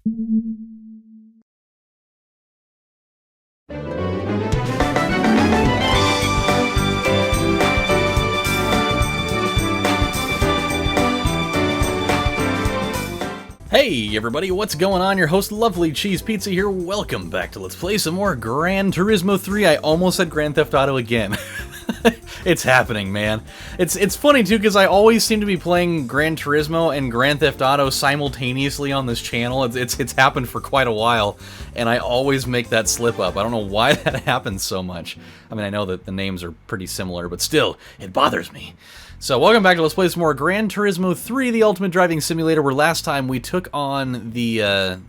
Hey everybody, what's going on? Your host LovelyCheesePizza here. Welcome back to Let's Play some more Gran Turismo 3. I almost said Grand Theft Auto again. It's happening, man. It's funny too, because I always seem to be playing Gran Turismo and Grand Theft Auto simultaneously on this channel. It's happened for quite a while, and I always make that slip up. I don't know why that happens so much. I mean, I know that the names are pretty similar, but still, it bothers me. So, welcome back to Let's Play some more Gran Turismo 3, the Ultimate Driving Simulator, where last time we took on the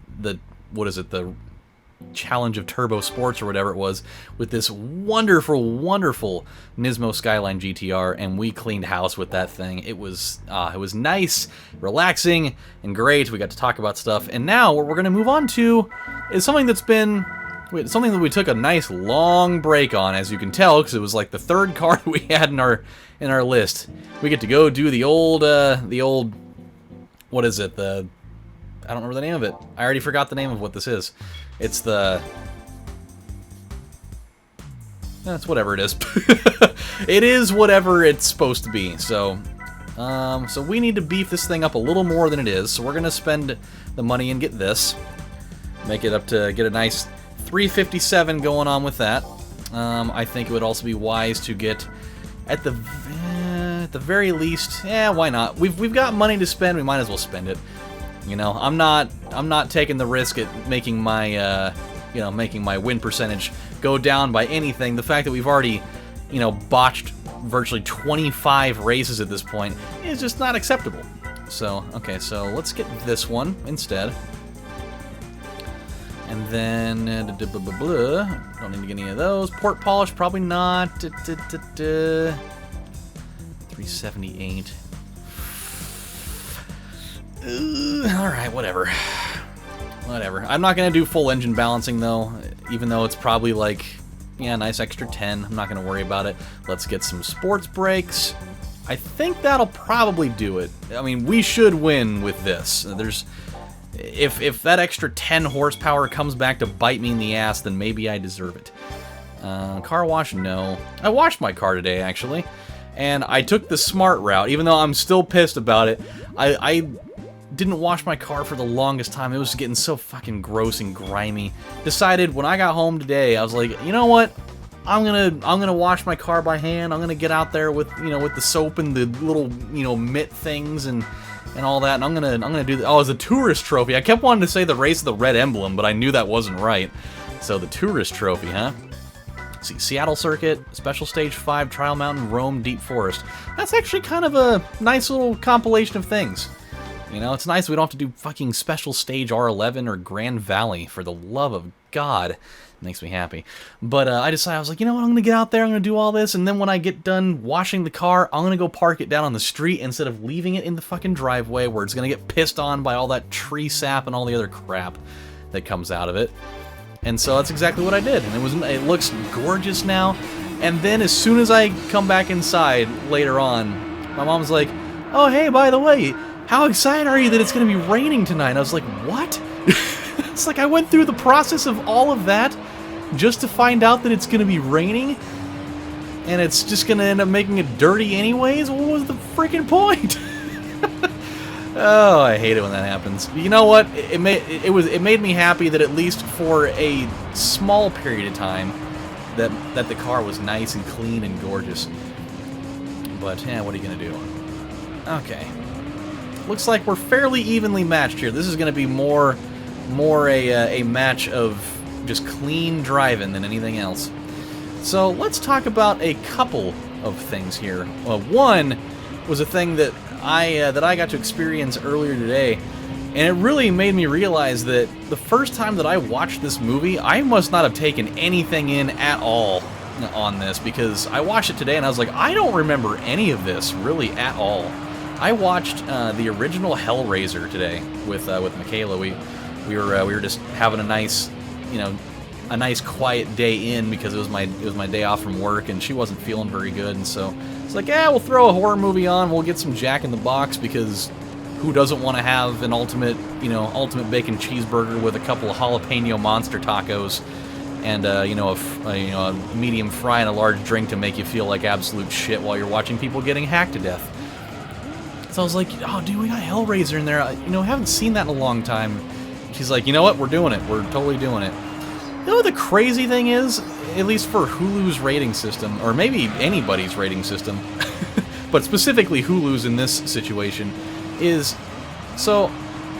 Challenge of Turbo Sports, or whatever it was, with this wonderful, wonderful Nismo Skyline GTR, and we cleaned house with that thing. It was nice, relaxing, and great. We got to talk about stuff, and now what we're going to move on to is something that we took a nice long break on, as you can tell, because it was like the third car that we had in our list. We get to go do the old what is it? I don't remember the name of it. I already forgot the name of what this is. It's that's whatever it is. It is whatever it's supposed to be. So we need to beef this thing up a little more than it is. So we're gonna spend the money and get this, make it up to get a nice 357 going on with that. I think it would also be wise to get at the very least, why not? We've got money to spend. We might as well spend it. You know, I'm not taking the risk at making my making my win percentage go down by anything. The fact that we've already, botched virtually 25 races at this point is just not acceptable. So, okay, so let's get this one instead. And then, don't need to get any of those. Port polish, probably not. 378. Alright, whatever. Whatever. I'm not going to do full engine balancing, though, even though it's probably like, nice extra 10. I'm not going to worry about it. Let's get some sports brakes. I think that'll probably do it. I mean, we should win with this. If that extra 10 horsepower comes back to bite me in the ass, then maybe I deserve it. Car wash, no. I washed my car today, actually, and I took the smart route, even though I'm still pissed about it. I didn't wash my car for the longest time. It was getting so fucking gross and grimy. Decided when I got home today, I was like, you know what? I'm gonna wash my car by hand. I'm gonna get out there with with the soap and the little mitt things and all that, and I'm gonna do that. Oh, it's a tourist trophy. I kept wanting to say the race of the red emblem, but I knew that wasn't right. So the tourist trophy, huh? Let's see, Seattle Circuit, Special Stage 5, Trial Mountain, Rome, Deep Forest. That's actually kind of a nice little compilation of things. It's nice we don't have to do fucking Special Stage R11 or Grand Valley, for the love of God. It makes me happy. But I decided, I was like, you know what, I'm going to get out there, I'm going to do all this, and then when I get done washing the car, I'm going to go park it down on the street instead of leaving it in the fucking driveway where it's going to get pissed on by all that tree sap and all the other crap that comes out of it. And so that's exactly what I did, and it looks gorgeous now. And then as soon as I come back inside later on, my mom's like, oh, hey, by the way, how excited are you that it's going to be raining tonight? And I was like, what? It's like I went through the process of all of that just to find out that it's going to be raining, and it's just going to end up making it dirty anyways? What was the freaking point? Oh, I hate it when that happens. But you know what? It made me happy that at least for a small period of time that the car was nice and clean and gorgeous. But what are you going to do? Okay. Looks like we're fairly evenly matched here. This is going to be more a match of just clean driving than anything else. So let's talk about a couple of things here. One was a thing that I got to experience earlier today, and it really made me realize that the first time that I watched this movie, I must not have taken anything in at all on this, because I watched it today and I was like, I don't remember any of this really at all. I watched the original Hellraiser today with Michaela. We were just having a nice quiet day in, because it was my day off from work and she wasn't feeling very good, and so it's like, we'll throw a horror movie on, we'll get some Jack in the Box, because who doesn't want to have an ultimate bacon cheeseburger with a couple of jalapeno monster tacos and a medium fry and a large drink to make you feel like absolute shit while you're watching people getting hacked to death. So I was like, oh, dude, we got Hellraiser in there. Haven't seen that in a long time. She's like, you know what? We're doing it. We're totally doing it. You know what the crazy thing is? At least for Hulu's rating system, or maybe anybody's rating system, but specifically Hulu's in this situation, is so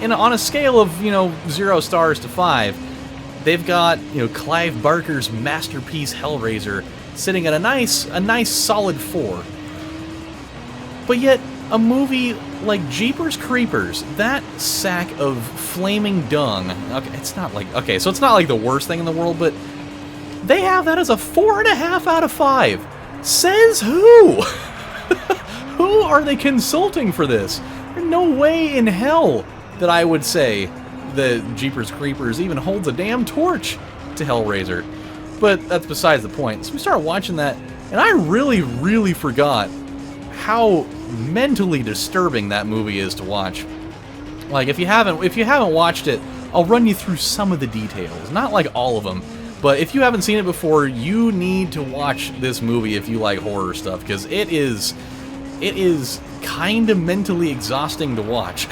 on a scale of 0 stars to 5, they've got Clive Barker's masterpiece Hellraiser sitting at a nice solid 4. But yet a movie like Jeepers Creepers, that sack of flaming dung, okay, so it's not like the worst thing in the world, but they have that as a 4.5 out of 5. Says who? Who are they consulting for this? There's no way in hell that I would say that Jeepers Creepers even holds a damn torch to Hellraiser. But that's besides the point. So we started watching that, and I really, really forgot how mentally disturbing that movie is to watch. Like, if you haven't watched it, I'll run you through some of the details. Not like all of them, but if you haven't seen it before, you need to watch this movie if you like horror stuff, because it is kind of mentally exhausting to watch.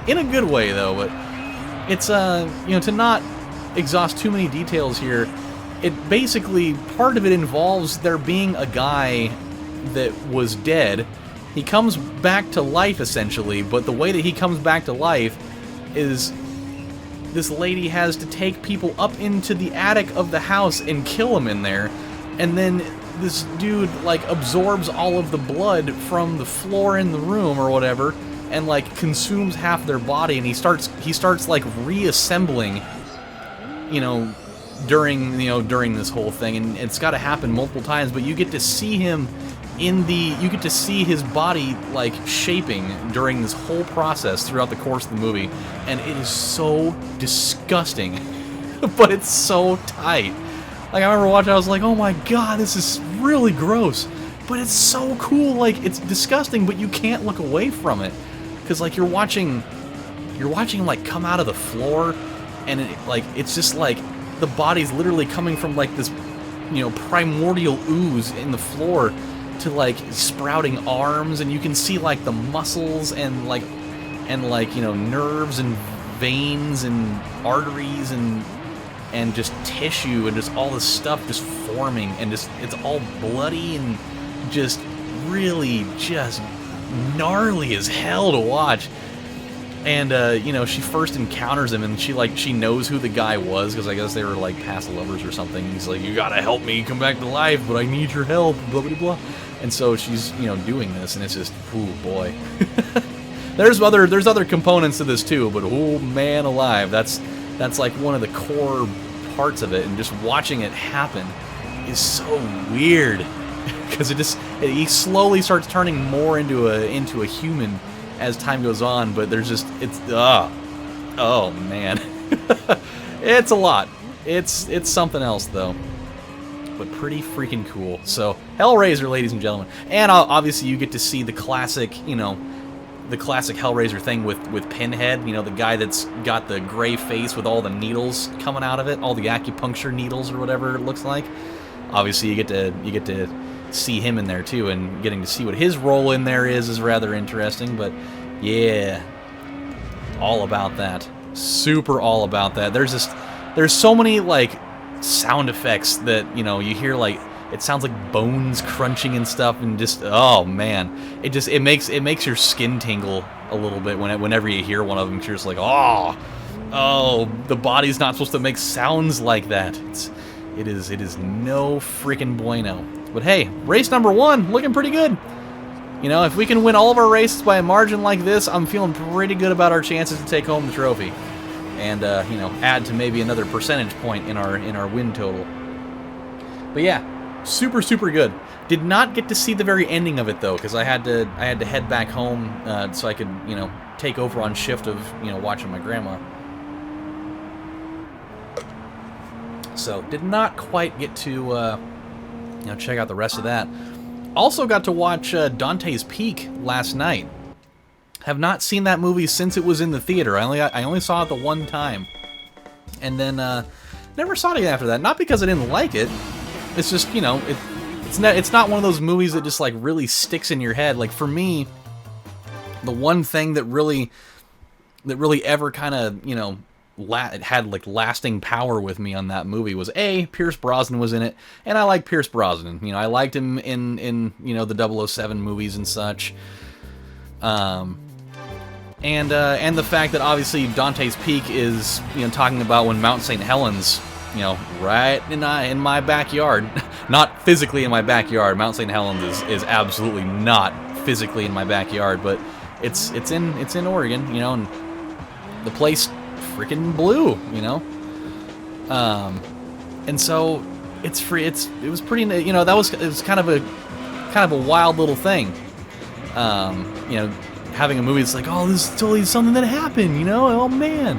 In a good way, though, but it's, to not exhaust too many details here, it basically, part of it involves there being a guy that was dead. He comes back to life, essentially, but the way that he comes back to life is this lady has to take people up into the attic of the house and kill them in there, and then this dude, like, absorbs all of the blood from the floor in the room or whatever, and, like, consumes half their body, and he starts like, reassembling, during this whole thing, and it's got to happen multiple times, but you get to see him you get to see his body, like, shaping during this whole process throughout the course of the movie, and it is so disgusting, but it's so tight. Like, I remember watching, I was like, oh my god, this is really gross, but it's so cool. Like, it's disgusting, but you can't look away from it, because, like, you're watching him, like, come out of the floor, and it's just, like, the body's literally coming from, like, this, primordial ooze in the floor to, like, sprouting arms, and you can see, like, the muscles and nerves and veins and arteries and just tissue and just all this stuff just forming, and just, it's all bloody and just really just gnarly as hell to watch. And, she first encounters him, and she knows who the guy was, because I guess they were, like, past lovers or something. He's like, you gotta help me come back to life, but I need your help, blah, blah, blah. And so she's, doing this, and it's just, ooh, boy. There's other components to this, too, but, oh, man alive, that's, like, one of the core parts of it, and just watching it happen is so weird. Because he slowly starts turning more into a human as time goes on, but there's just, oh man. It's a lot. It's something else, though. But pretty freaking cool. So, Hellraiser, ladies and gentlemen. And obviously you get to see the classic, the classic Hellraiser thing with Pinhead, the guy that's got the gray face with all the needles coming out of it, all the acupuncture needles or whatever it looks like. Obviously you get to see him in there too, and getting to see what his role in there is rather interesting. But yeah, all about that. Super all about that. There's so many, like, sound effects that, you hear, like, it sounds like bones crunching and stuff, and just, oh man, it makes your skin tingle a little bit whenever you hear one of them. You're just like, oh, the body's not supposed to make sounds like that. It is no freaking bueno. But hey, race number 1, looking pretty good. If we can win all of our races by a margin like this, I'm feeling pretty good about our chances to take home the trophy. And, add to maybe another percentage point in our win total. But yeah, super, super good. Did not get to see the very ending of it, though, because I had to head back home so I could, take over on shift of, watching my grandma. So, did not quite get to, check out the rest of that. Also got to watch Dante's Peak last night. Have not seen that movie since it was in the theater. I only saw it the one time, and then never saw it again after that. Not because I didn't like it. It's just, you know, it's not one of those movies that just like really sticks in your head. Like for me, the one thing that really ever kind of, you know, it had like lasting power with me on that movie was Pierce Brosnan was in it, and I like Pierce Brosnan. You know, I liked him in you know, the 007 movies and such. And the fact that obviously Dante's Peak is, you know, talking about when Mount St. Helens, you know, right in my backyard. Not physically in my backyard. Mount St. Helens is absolutely not physically in my backyard, but it's in Oregon, you know, and the place freaking blew, you know. And so it was pretty, you know, it was kind of a wild little thing. You know, having a movie that's like, oh, this is totally something that happened, you know, oh man.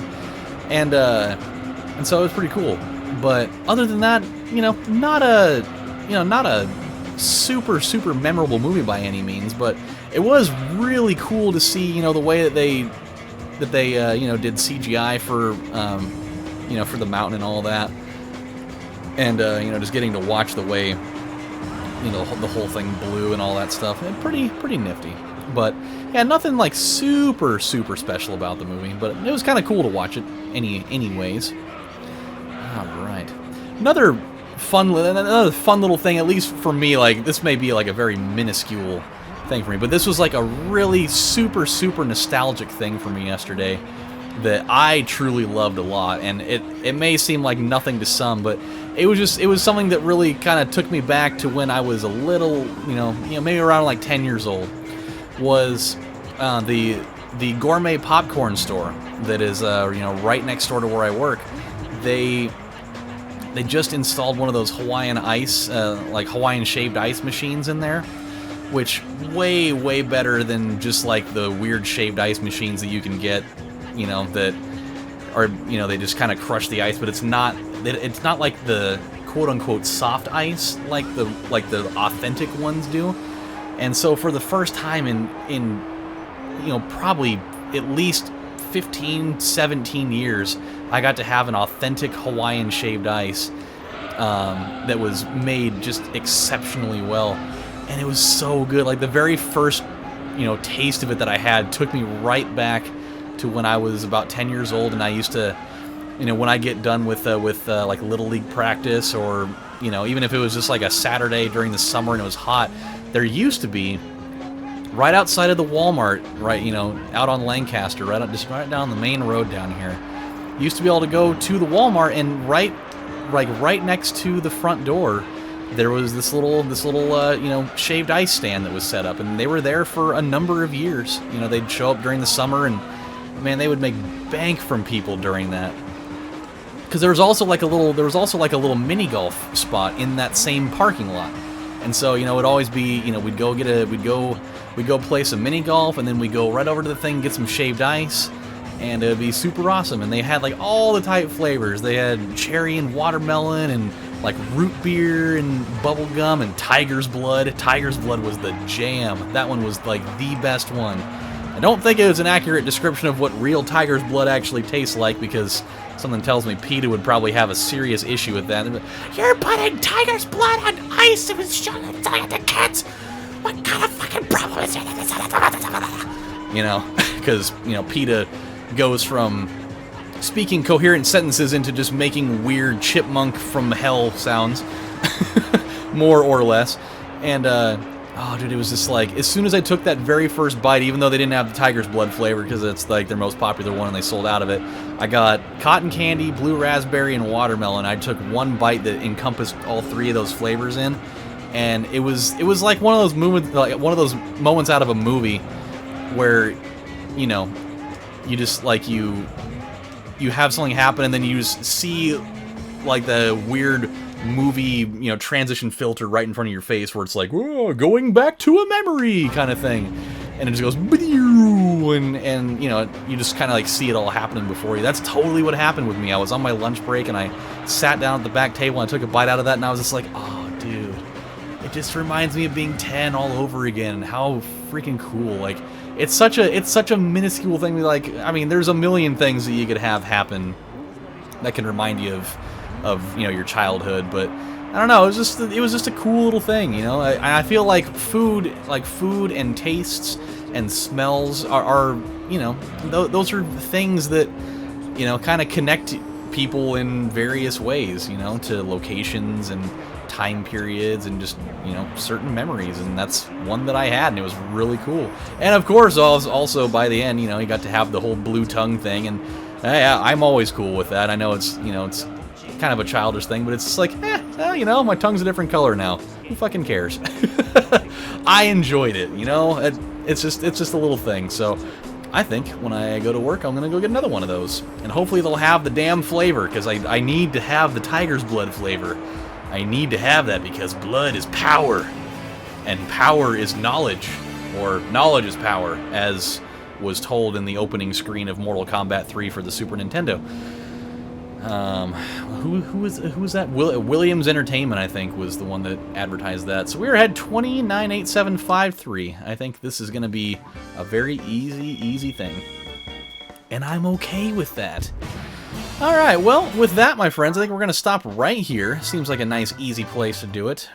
And so it was pretty cool. But other than that, you know, not a super memorable movie by any means, but it was really cool to see, you know, the way that they you know, did CGI for you know, for the mountain and all that. And you know, just getting to watch the way, you know, the whole thing blew and all that stuff. And pretty nifty. But yeah, nothing like super special about the movie, but it was kind of cool to watch it anyways. All right. Another fun little thing, at least for me, like this may be like a very minuscule thing for me, but this was like a really super nostalgic thing for me yesterday that I truly loved a lot. And it may seem like nothing to some, but it was something that really kind of took me back to when I was a little, you know, maybe around like 10 years old. Was the gourmet popcorn store that is you know, right next door to where I work. They just installed one of those Hawaiian ice, like Hawaiian shaved ice machines in there, which way better than just like the weird shaved ice machines that you can get, you know, that are, you know, they just kind of crush the ice, but it's not like the quote unquote soft ice like the authentic ones do. And so for the first time in you know, probably at least 15, 17 years, I got to have an authentic Hawaiian shaved ice that was made just exceptionally well. And it was so good. Like the very first, you know, taste of it that I had took me right back to when I was about 10 years old, and I used to, you know, when I get done with like Little League practice, or, you know, even if it was just like a Saturday during the summer and it was hot, there used to be, right outside of the Walmart, right, you know, out on Lancaster, just right down the main road down here, used to be able to go to the Walmart, and right next to the front door, there was this little you know, shaved ice stand that was set up, and they were there for a number of years. You know, they'd show up during the summer, and man, they would make bank from people during that. Because there was also like a little mini golf spot in that same parking lot. And so, you know, it'd always be, you know, we'd go play some mini golf, and then we'd go right over to the thing and get some shaved ice, and it'd be super awesome. And they had like all the type flavors. They had cherry and watermelon, and like root beer and bubble gum, and tiger's blood. Tiger's blood was the jam. That one was like the best one. I don't think it was an accurate description of what real tiger's blood actually tastes like, because something tells me PETA would probably have a serious issue with that. You're putting tiger's blood on ice and it's showing it to the kids. What kind of fucking problem is it? You know, because, you know, PETA goes from speaking coherent sentences into just making weird chipmunk from hell sounds, more or less. And oh, dude, it was just like, as soon as I took that very first bite, even though they didn't have the tiger's blood flavor because it's like their most popular one and they sold out of it, I got cotton candy, blue raspberry, and watermelon. I took one bite that encompassed all three of those flavors in, and it was like one of those moments out of a movie where, you know, you just like you have something happen, and then you just see like the weird movie, you know, transition filter right in front of your face where it's like, oh, going back to a memory kind of thing, and it just goes and you know, you just kind of like see it all happening before you. That's totally what happened with me. I was on my lunch break and I sat down at the back table and I took a bite out of that, and I was just like, oh dude, it just reminds me of being 10 all over again, and how freaking cool. Like, it's such a minuscule thing. Like, I mean, there's a million things that you could have happen that can remind you of your childhood, but I don't know, it was just a cool little thing, you know. I feel like food and tastes and smells are those are things that kind of connect people in various ways, to locations and time periods and just certain memories, and that's one that I had, and it was really cool. And of course, also by the end, you got to have the whole blue tongue thing, and yeah, I'm always cool with that. I know it's it's kind of a childish thing, but it's just like, my tongue's a different color now. Who fucking cares? I enjoyed it, It's just a little thing. So I think when I go to work, I'm gonna go get another one of those, and hopefully they'll have the damn flavor, because I need to have the tiger's blood flavor. I need to have that because blood is power, and power is knowledge, or knowledge is power, as was told in the opening screen of Mortal Kombat 3 for the Super Nintendo. Who was that? Williams Entertainment, I think, was the one that advertised that. So we're at 298753. I think this is going to be a very easy thing, and I'm okay with that. Alright, well, with that, my friends, I think we're going to stop right here. Seems like a nice, easy place to do it.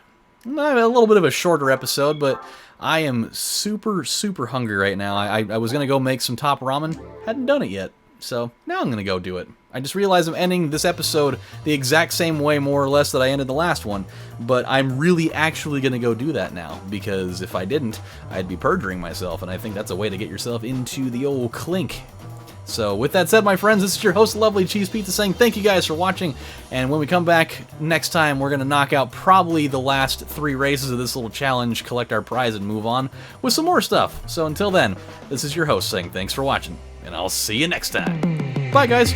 I have a little bit of a shorter episode, but I am super hungry right now. I was going to go make some top ramen. Hadn't done it yet, so now I'm going to go do it. I just realized I'm ending this episode the exact same way, more or less, that I ended the last one, but I'm really actually going to go do that now, because if I didn't, I'd be perjuring myself, and I think that's a way to get yourself into the old clink. So with that said, my friends, this is your host, LovelyCheesePizza, saying thank you guys for watching, and when we come back next time, we're going to knock out probably the last 3 races of this little challenge, collect our prize, and move on with some more stuff. So until then, this is your host saying thanks for watching, and I'll see you next time. Bye, guys!